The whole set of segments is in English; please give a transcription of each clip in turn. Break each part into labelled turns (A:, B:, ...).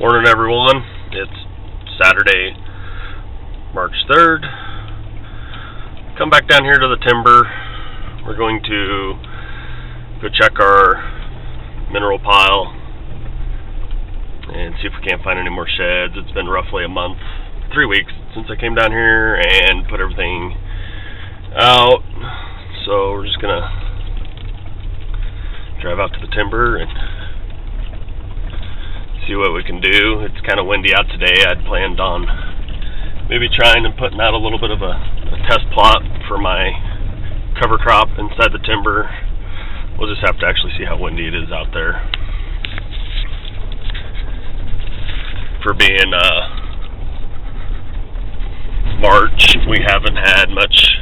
A: Morning, everyone. It's Saturday, March 3rd. Come back down here to the timber. We're going to go check our mineral pile and see if we can't find any more sheds. It's been roughly a month, 3 weeks since I came down here and put everything out. So we're just gonna drive out to the timber and see what we can do. It's kind of windy out today. I'd planned on maybe trying and putting out a little bit of a test plot for my cover crop inside the timber. We'll just have to actually see how windy it is out there. For being March, we haven't had much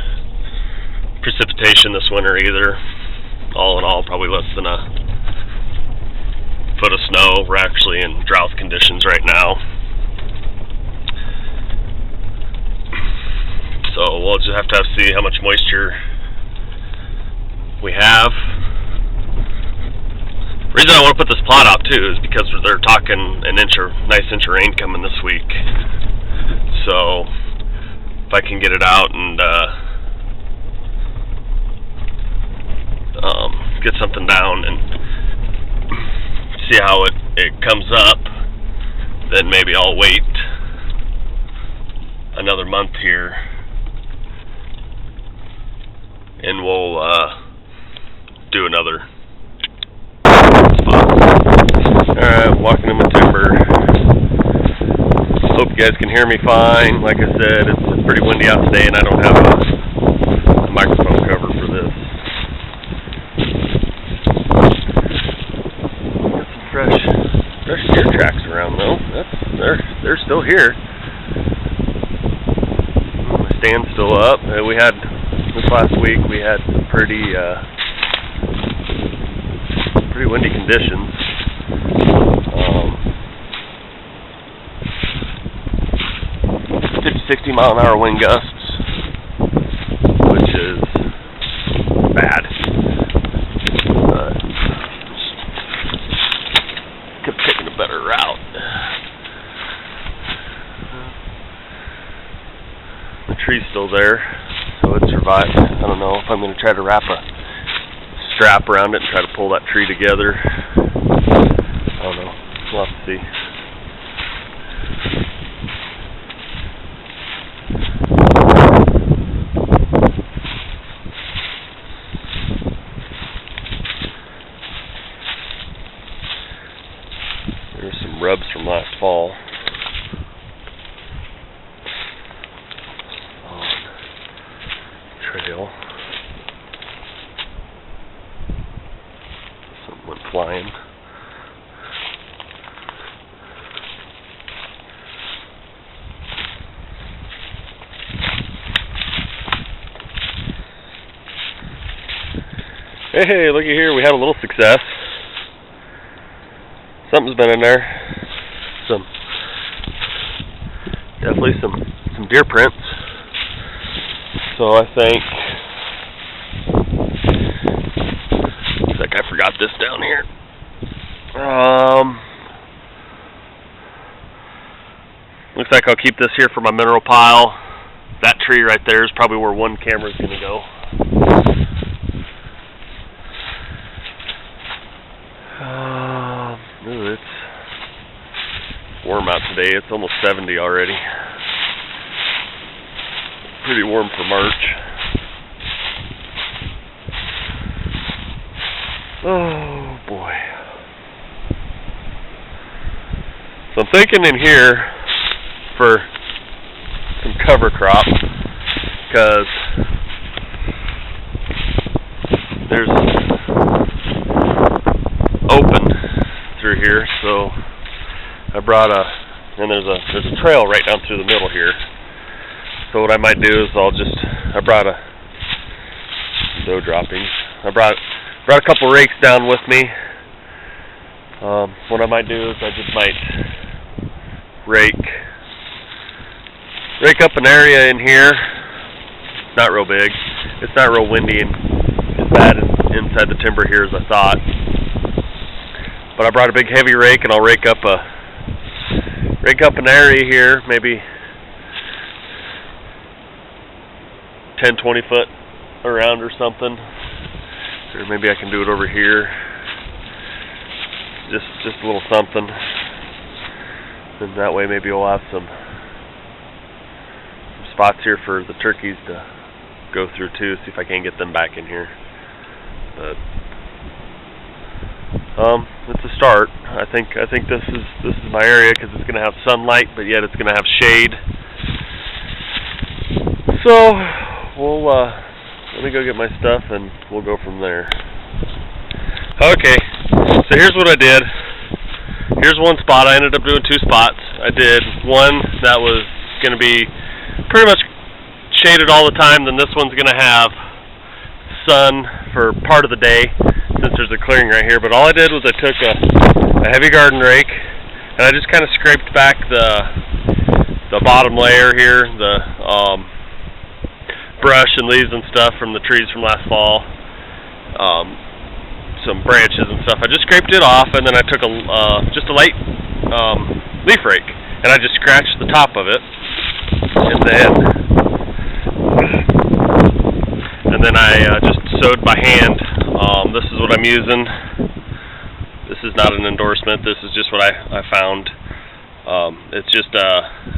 A: precipitation this winter either. All in all, probably less than a foot of snow. We're actually in drought conditions right now. So we'll just have to see how much moisture we have. The reason I want to put this plot out too is because they're talking nice inch of rain coming this week. So if I can get it out and get something down and see how it comes up, then maybe I'll wait another month here and we'll do another spot. Alright, walking in my timber. Hope you guys can hear me fine. Like I said, it's pretty windy out today and I don't have a microphone cover for this. Fresh deer tracks around though. They're still here. The stand's still up. We had this last week. We had some pretty windy conditions. 50-60 mile an hour wind gusts, which is bad. Kept taking a better route. The tree's still there, so it survived. I don't know if I'm going to try to wrap a strap around it and try to pull that tree together. I don't know. We'll have to see. There's some rubs from last fall. Trail. Something went flying. Hey, looky here, we had a little success. Something's been in there. Definitely some deer prints. So I think, looks like I forgot this down here. Looks like I'll keep this here for my mineral pile. That tree right there is probably where one camera is going to go. Ooh, it's warm out today. It's almost 70 already. Pretty warm for March. Oh boy. So I'm thinking in here for some cover crop, because there's open through here, so I brought and there's a trail right down through the middle here. So what I might do is I brought doe droppings. I brought a couple rakes down with me. What I might do is I just might rake up an area in here. It's not real big. It's not real windy and as bad inside the timber here as I thought. But I brought a big heavy rake and I'll rake up a rig up an area here, maybe 10-20 foot around or something, or maybe I can do it over here. Just a little something, and that way maybe we'll have some spots here for the turkeys to go through too. See if I can get them back in here. But it's a start. I think this is my area because it's going to have sunlight, but yet it's going to have shade. So we'll let me go get my stuff and we'll go from there. Okay, so here's what I did. Here's one spot. I ended up doing 2 spots. I did one that was going to be pretty much shaded all the time. Then this one's going to have sun for part of the day since there's a clearing right here. But all I did was I took a heavy garden rake and I just kind of scraped back the bottom layer here, the brush and leaves and stuff from the trees from last fall, some branches and stuff. I just scraped it off, and then I took just a light leaf rake and I just scratched the top of it, and then I just sewed by hand. This is what I'm using. This is not an endorsement. This is just what I found. It's just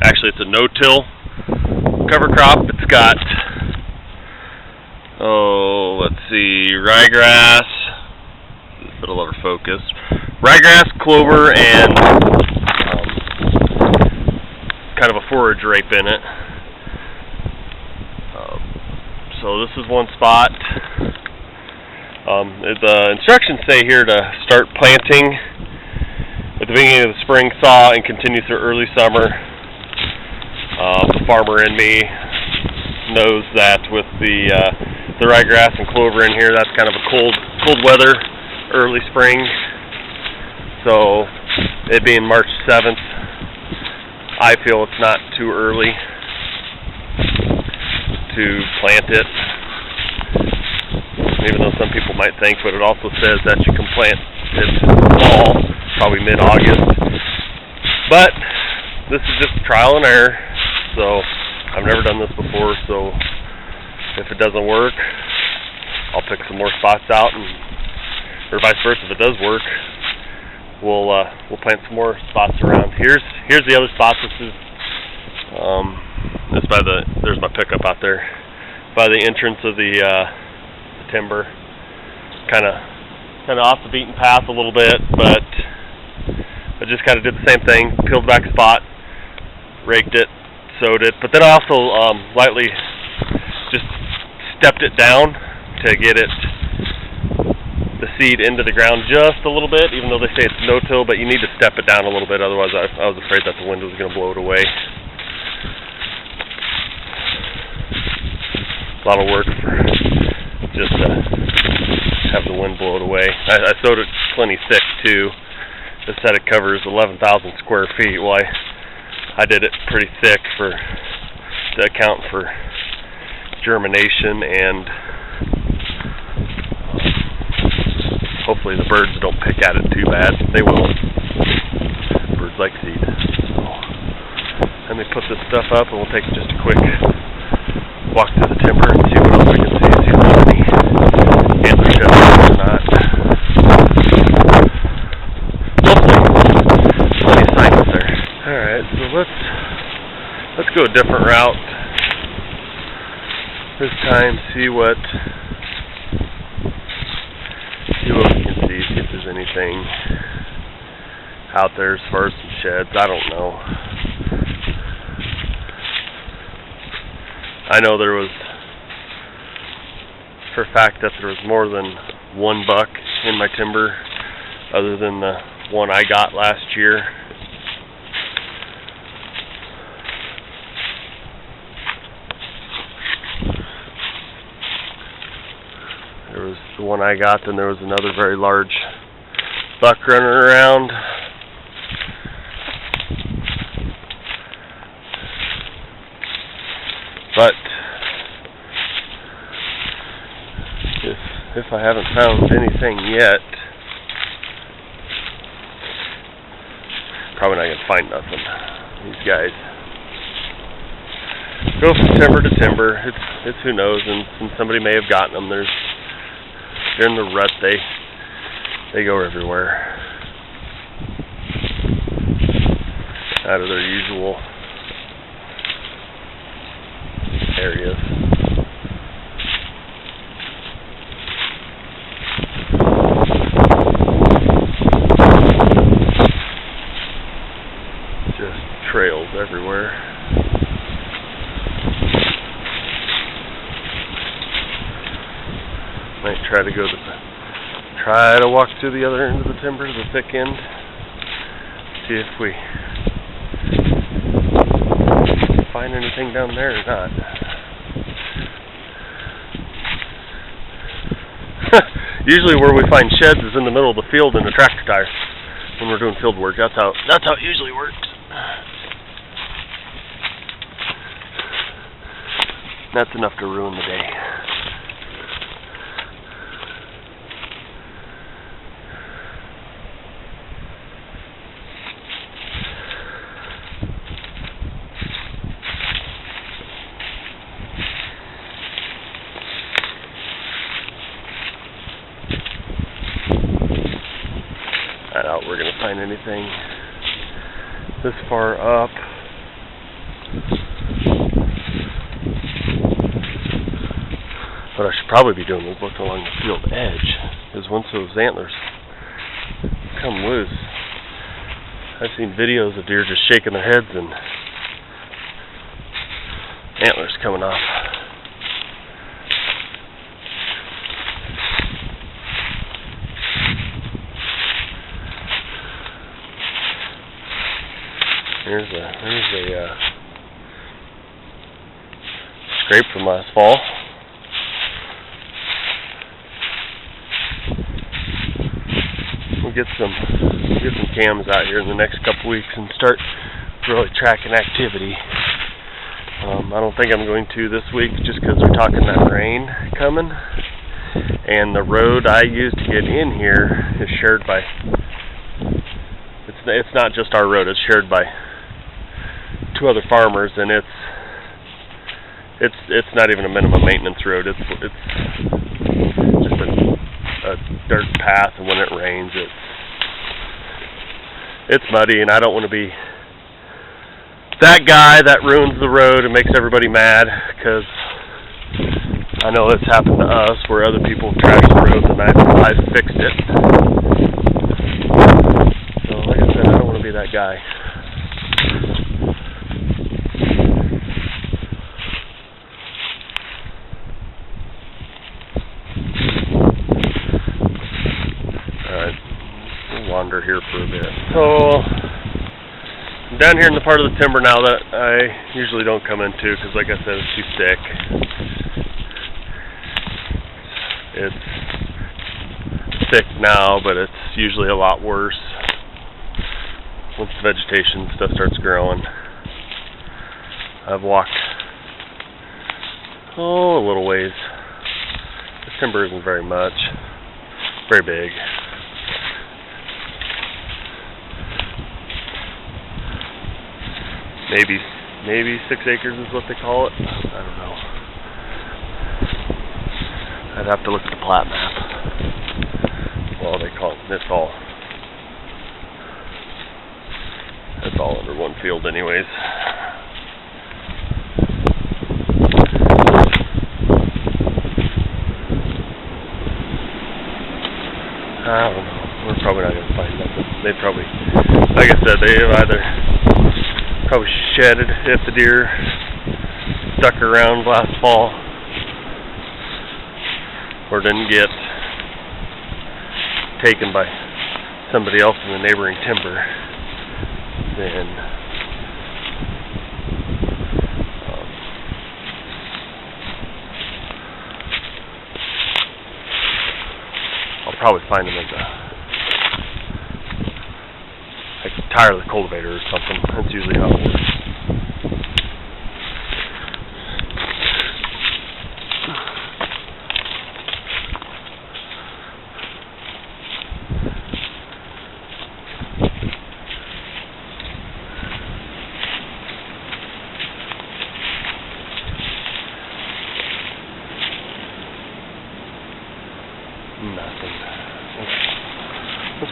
A: actually it's a no-till cover crop. It's got let's see, ryegrass. It'll ever focus. Ryegrass, clover, and kind of a forage rape in it. So this is one spot. The instructions say here to start planting at the beginning of the spring thaw and continue through early summer. The farmer in me knows that with the ryegrass and clover in here, that's kind of a cold weather, early spring. So it being March 7th, I feel it's not too early to plant it, even though some people might think, but it also says that you can plant it fall, probably mid-August. But this is just trial and error, so I've never done this before, so if it doesn't work, I'll pick some more spots out, or vice versa. If it does work, we'll plant some more spots around. Here's the other spot. This is there's my pickup out there by the entrance of the timber, kind of off the beaten path a little bit, but I just kind of did the same thing, peeled back a spot, raked it, sowed it, but then I also lightly just stepped it down to get the seed into the ground just a little bit, even though they say it's no-till, but you need to step it down a little bit, otherwise I was afraid that the wind was going to blow it away. A lot of work for just to have the wind blow it away. I sowed it plenty thick too. It said it covers 11,000 square feet. Well, I did it pretty thick to account for germination, and hopefully the birds don't pick at it too bad. They will. Birds like seed. So let me put this stuff up and we'll take just a quick walk through the timber and see what else we can see if there's any antler shells or not. Hopefully, plenty of signs there. Alright, so let's go a different route this time, see what we can see if there's anything out there as far as some sheds. I don't know. I know there was, for a fact, that there was more than one buck in my timber other than the one I got last year. There was the one I got, then there was another very large buck running around. But if I haven't found anything yet, Probably not gonna find nothing. These guys go from timber to timber. It's who knows, and somebody may have gotten them. They're in the rut. They go everywhere out of their usual areas. Just trails everywhere. Might try to walk to the other end of the timber, the thick end. See if we find anything down there or not. Usually where we find sheds is in the middle of the field in a tractor tire when we're doing field work. That's how it usually works. That's enough to ruin the day. I doubt we're going to find anything this far up. What I should probably be doing is looking along the field edge, because once those antlers come loose, I've seen videos of deer just shaking their heads and antlers coming off. There's a scrape from last fall. We'll get some cams out here in the next couple weeks and start really tracking activity. I don't think I'm going to this week just because they're talking that rain coming, and the road I use to get in here is shared by. It's not just our road; it's shared by 2 other farmers, and it's not even a minimum maintenance road. It's just a dirt path, and when it rains, it's muddy, and I don't want to be that guy that ruins the road and makes everybody mad, because I know it's happened to us where other people trash the roads, and I've fixed it. So, like I said, I don't want to be that guy. Wander here for a bit. So I'm down here in the part of the timber now that I usually don't come into, because like I said, it's too thick. It's thick now, but it's usually a lot worse once the vegetation stuff starts growing. I've walked a little ways. This timber isn't very much, very big. Maybe 6 acres is what they call it. I don't know. I'd have to look at the plat map. Well, they call it this all. It's all under one field anyways. I don't know. We're probably not going to find nothing. They probably, like I said, they have either probably shedded if the deer stuck around last fall, or didn't get taken by somebody else in the neighboring timber. Then I'll probably find them at the tire of the cultivator or something. That's usually how it works.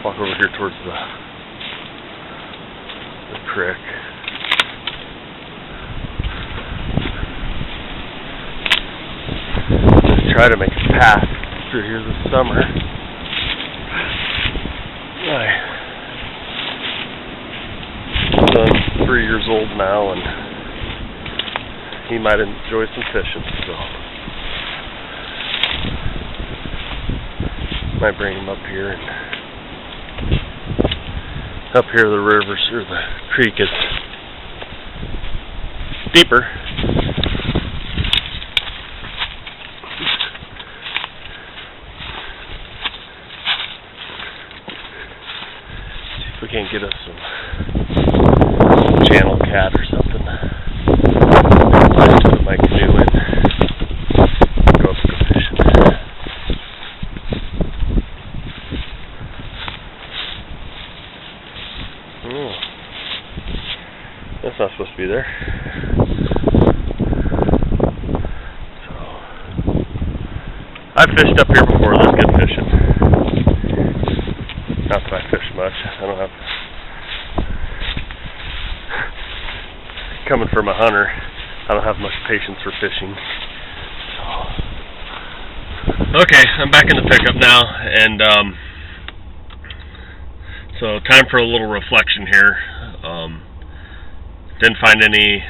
A: walk over here towards the creek. Just try to make a path through here this summer. My son's 3 years old now, and he might enjoy some fishing, so might bring him up here. And up here, the rivers or the creek is deeper. See if we can't get us some channel cat or something. Place to put my canoe in. Go up and go fishing. Oh, that's not supposed to be there. So, I've fished up here before. That's good fishing. Not that I fish much. I don't have. Coming from a hunter, I don't have much patience for fishing. Okay, I'm back in the pickup now, and so time for a little reflection here. Didn't find any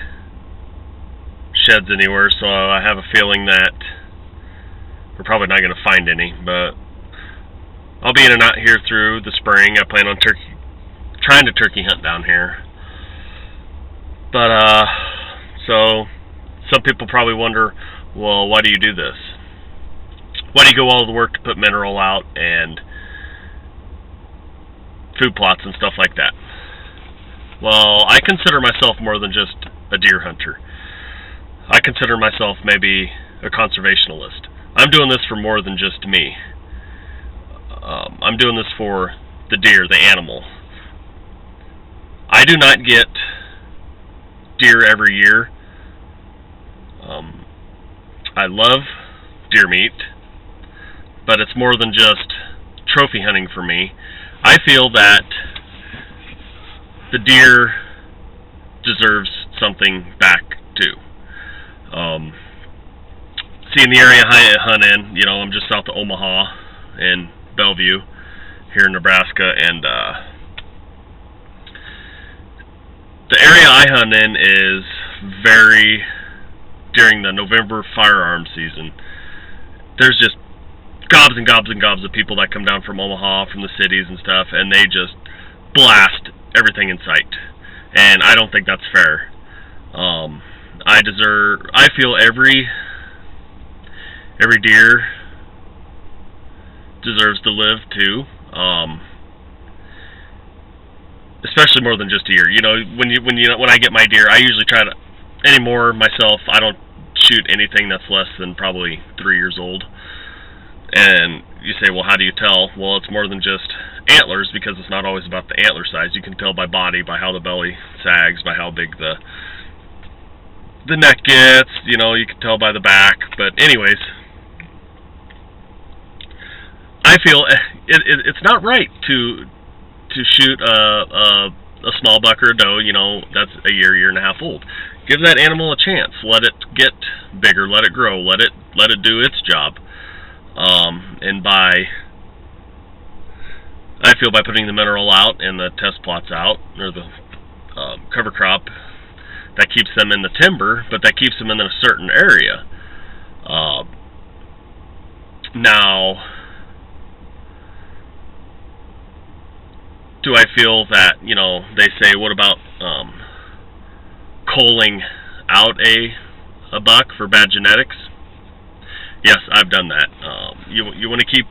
A: sheds anywhere, so I have a feeling that we're probably not going to find any, but I'll be in and out here through the spring. I plan on trying to turkey hunt down here. But, so some people probably wonder, well, why do you do this? Why do you go all the work to put mineral out and food plots and stuff like that? Well, I consider myself more than just a deer hunter. I consider myself maybe a conservationalist. I'm doing this for more than just me. I'm doing this for the deer, the animal. I do not get deer every year. I love deer meat, but it's more than just trophy hunting for me. I feel that the deer deserves something back too. See, in the area I hunt in, you know, I'm just south of Omaha and Bellevue here in Nebraska, and the area I hunt in is very, during the November firearms season, there's just gobs and gobs and gobs of people that come down from Omaha, from the cities and stuff, and they just blast everything in sight. And I don't think that's fair. I feel every deer deserves to live too. Especially more than just deer. You know, when I get my deer, I usually try to, anymore myself, I don't shoot anything that's less than probably 3 years old. And you say, well, how do you tell? Well, it's more than just antlers, because it's not always about the antler size. You can tell by body, by how the belly sags, by how big the neck gets. You know, you can tell by the back. But anyways, I feel it's not right to shoot a small buck or a doe, you know, that's a year and a half old. Give that animal a chance. Let it get bigger. Let it grow. Let it do its job. And I feel by putting the mineral out and the test plots out, or the cover crop, that keeps them in the timber, but that keeps them in a certain area. Now, do I feel that, you know, they say, what about culling out a buck for bad genetics? Yes, I've done that. You want to keep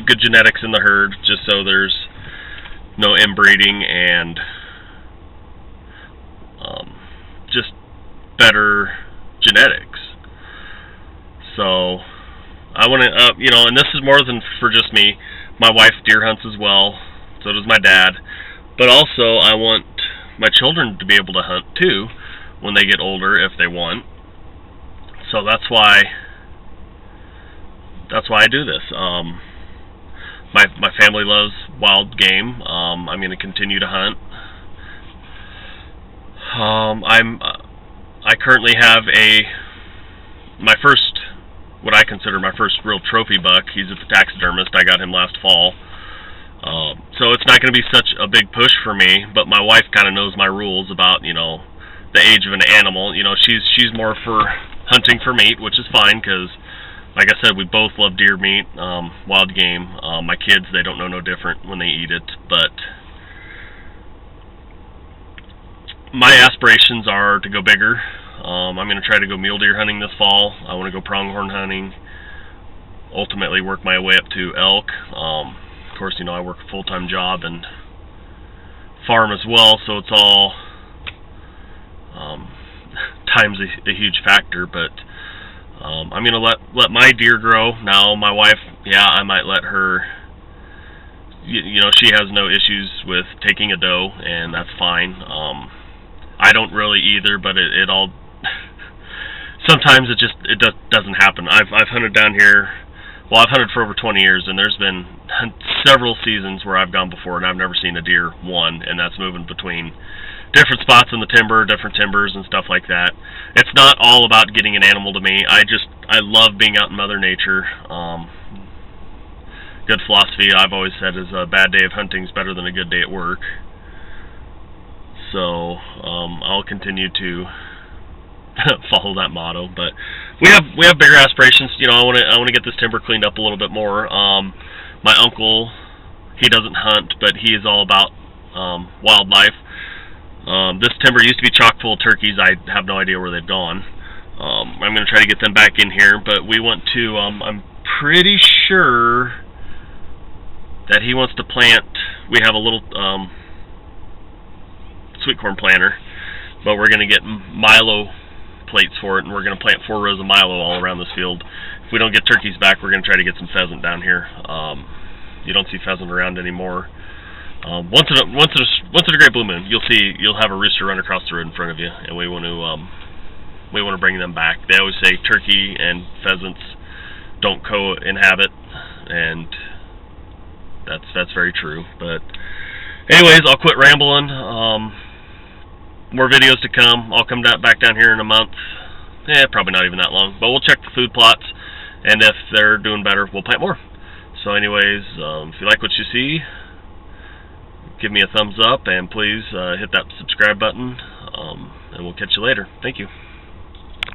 A: good genetics in the herd, just so there's no inbreeding and just better genetics. So I want to, you know, and this is more than for just me. My wife deer hunts as well. So does my dad. But also, I want my children to be able to hunt too when they get older, if they want. So that's why I do this. my family loves wild game. I'm going to continue to hunt. I currently have what I consider my first real trophy buck. He's a taxidermist. I got him last fall. So it's not going to be such a big push for me, but my wife kind of knows my rules about, the age of an animal. She's more for hunting for meat, which is fine, because, like I said, we both love deer meat, wild game. My kids, they don't know no different when they eat it, but my aspirations are to go bigger. I'm going to try to go mule deer hunting this fall. I want to go pronghorn hunting, ultimately work my way up to elk. Of course, I work a full-time job and farm as well, so it's all time's a huge factor, but I'm going to let my deer grow. Now, my wife, I might let her, she has no issues with taking a doe, and that's fine. I don't really either, but it all sometimes it doesn't happen. I've hunted down here. Well, I've hunted for over 20 years, and there's been several seasons where I've gone before, and I've never seen a deer one, and that's moving between different spots in the timber, different timbers, and stuff like that. It's not all about getting an animal to me. I love being out in Mother Nature. Good philosophy I've always said is a bad day of hunting is better than a good day at work. So I'll continue to follow that motto. But we have bigger aspirations. I want to get this timber cleaned up a little bit more. My uncle, he doesn't hunt, but he is all about wildlife. This timber used to be chock full of turkeys. I have no idea where they've gone. I'm going to try to get them back in here, but we want to, I'm pretty sure that he wants to plant, we have a little sweet corn planter, but we're going to get milo plates for it, and we're going to plant 4 rows of milo all around this field. If we don't get turkeys back, we're going to try to get some pheasant down here. You don't see pheasant around anymore. Once in a great blue moon, you'll have a rooster run across the road in front of you, and we want to bring them back. They always say turkey and pheasants don't co-inhabit, and that's very true. But anyways, I'll quit rambling. More videos to come. I'll come back down here in a month. Probably not even that long, but we'll check the food plots, and if they're doing better, we'll plant more. So anyways, if you like what you see, give me a thumbs up, and please hit that subscribe button, and we'll catch you later. Thank you.